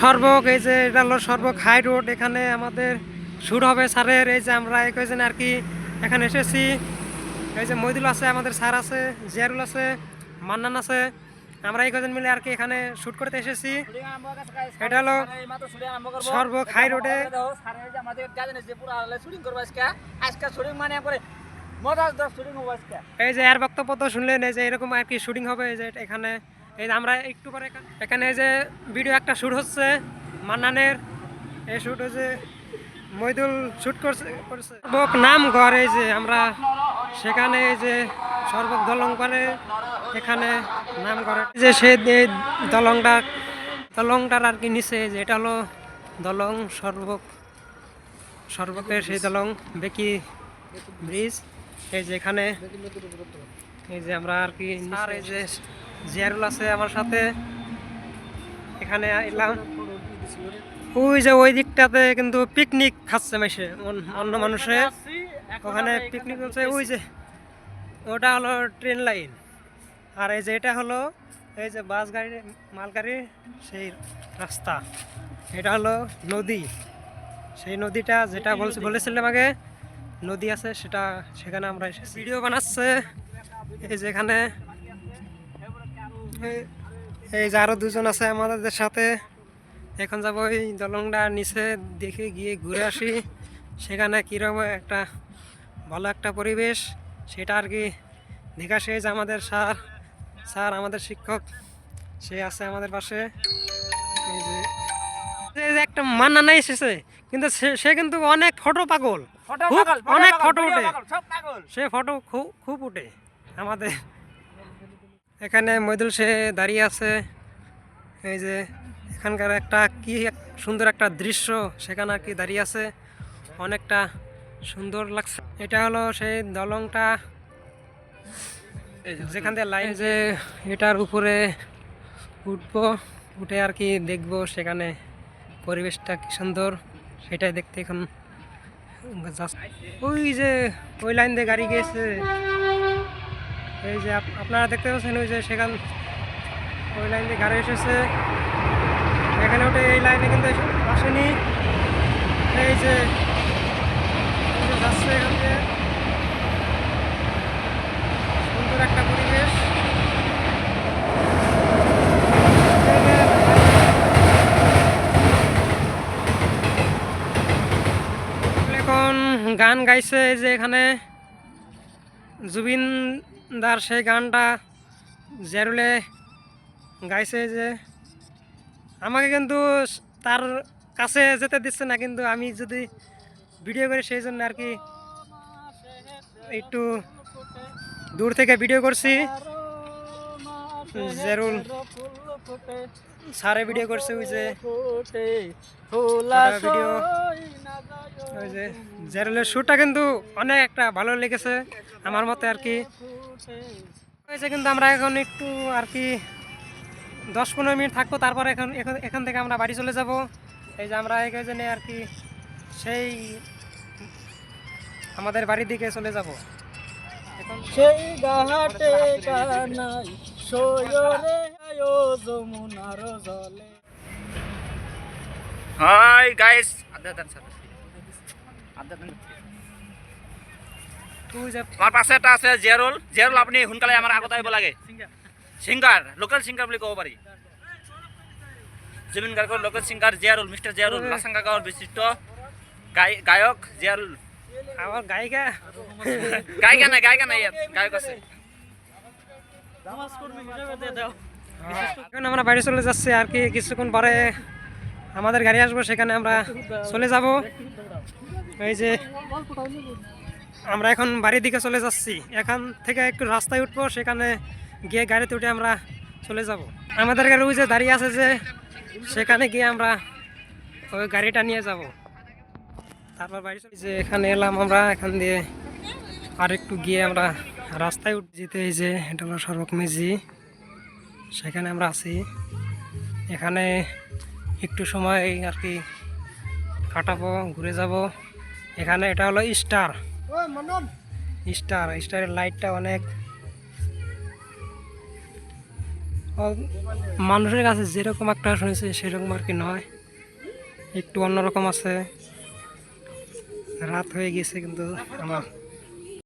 সর্বক এই যে এটা হলো সর্বক হাই রোড। এখানে আমাদের শুট হবে স্যারের। এই যে আমরা এই কয়েকজন আর কি এখানে এসেছি। এই যে মইদুল আছে, আমাদের স্যার আছে, জিয়ারুল আছে, মান্নান আছে, আমরা এই কয়েকজন মিলে আর কি এখানে শুট করতে এসেছি। এটা হলো সর্বক হাই রোডে। এই যে এর বক্তব্য তো শুনলেন, এই যে এরকম আর কি শুটিং হবে। এই যে এখানে এই যে আমরা একটু পরে এখানে এই যে ভিডিও একটা শ্যুট হচ্ছে মান্নানের। এই শ্যুট হচ্ছে মইদুল শ্যুট করছে সর্বক নাম ঘর। এই যে আমরা সেখানে এই যে সর্বক দলং করে এখানে নাম করে যে সে দলংটার আর কি নিচে যে এটা হলো দলং সর্বকের সেই দলং বেকি ব্রিজ। এই যে এখানে এই যে আমরা আর কি আর এই যে জিয়ারুল আছে আমার সাথে, এখানে এলাম। ওই যে ওই দিকটাতে কিন্তু পিকনিক খাচ্ছে মাইসে অন্য মানুষে, ওখানে পিকনিক চলছে। ওই যে ওটা হলো ট্রেন লাইন, আর এই যে এটা হলো এই যে বাস গাড়ি মালগাড়ি সেই রাস্তা। এটা হলো নদী, সেই নদীটা যেটা বলেছিলাম আগে নদী আছে সেটা, সেখানে আমরা ভিডিও বানাচ্ছে। এই যে এখানে এই যে আরো দুজন আছে আমাদের সাথে। এখন যাবো ওই দলংটা নিচে দেখে গিয়ে ঘুরে আসি, সেখানে কীরকম একটা ভালো একটা পরিবেশ সেটা আর কি দেখে আসে। যে আমাদের স্যার আমাদের শিক্ষক সে আছে আমাদের পাশে। এই যে একটা মান্না এসেছে, কিন্তু সে কিন্তু অনেক ফটো পাগল, অনেক ফটো উঠে, সে ফটো খুব উঠে আমাদের। এখানে মইদুল সে দাঁড়িয়ে আছে। এই যে এখানকার একটা কি সুন্দর একটা দৃশ্য, সেখানে আর কি দাঁড়িয়ে আছে, অনেকটা সুন্দর লাগছে। এটা হলো সেই দলংটা যেখান থেকে লাইন, যে এটার উপরে উঠবো, উঠে আর কি দেখবো সেখানে পরিবেশটা কি সুন্দর সেটাই দেখতে এখন ওই যে ওই লাইন দিয়ে গাড়ি গিয়েছে। এই যে আপনারা দেখতে পাচ্ছেন ওই যে সেখান ওই লাইন দিয়ে গাড়ি এসেছে, এখানে ওঠে এই লাইনে কিন্তু আসেনি। এই যে যাচ্ছে এখান দিয়ে, সুন্দর একটা পরিবেশ। এখন গান গাইছে যে এখানে জুবিন দার সেই গানটা জেরুলে গাইছে। যে আমাকে কিন্তু তার কাছে যেতে দিচ্ছে না, কিন্তু আমি যদি ভিডিও করি সেই জন্য আর কি একটু দূর থেকে ভিডিও করছি। জেরুল সারে ভিডিও করছে ওই যে ভিডিও, ওই যে জেরুলের শ্যুটটা কিন্তু অনেক একটা ভালো লেগেছে আমার মতে আর কি হয়েছে। কিন্তু আমরা এখন একটু আর কি 10-15 মিনিট থাকবো, তারপর এখান থেকে আমরা বাড়ি চলে যাব। এই যে আমরা এখানে আর কি সেই আমাদের বাড়ির দিকে চলে যাব এখন। সেই ঘাটে কানাই সয়রে আয়ো যমুনার জলে। হাই গাইস, আমার পাশে এটা আছে জিয়ারুল। জিয়ারুল আপনি সোনকালে আমাৰ আগত আহিব লাগে। সিংগাৰ, লোকেল সিংগাৰ বুলি ক'ব পাৰি। জুবিন গাৰ্গৰ local singer Jiarul, mister Jiarul, Lachanga গাঁৱৰ বিশিষ্ট গায়ক জিয়ারুল। আমার গায়িকা নাই, ইয়াত গায়ক আছে। এখন আমরা বাড়ি চলে যাচ্ছি আর কি, কিছুক্ষণ পরে আমাদের গাড়ি আসবো, সেখানে আমরা চলে যাব। এই যে আমরা এখন বাড়ির দিকে চলে যাচ্ছি, এখান থেকে একটু রাস্তায় উঠবো, সেখানে গিয়ে গাড়িতে উঠে আমরা চলে যাব। আমাদের গাড়ি ওই যে দাঁড়িয়ে আছে যে, সেখানে গিয়ে আমরা ওই গাড়িটা নিয়ে যাব, তারপর বাড়ি চলে। যে এখানে এলাম আমরা, এখান দিয়ে আর একটু গিয়ে আমরা রাস্তায় উঠে যেতে। এই যে এটা হলো সড়ক মেজি, সেখানে আমরা আছি। এখানে একটু সময় আর কি কাটাবো, ঘুরে যাব। এখানে এটা হলো স্টারের লাইটটা অনেক মানুষের কাছে যেরকম একটা শুনেছি সেরকম আর কি নয়, একটু অন্যরকম আছে। রাত হয়ে গেছে কিন্তু আমার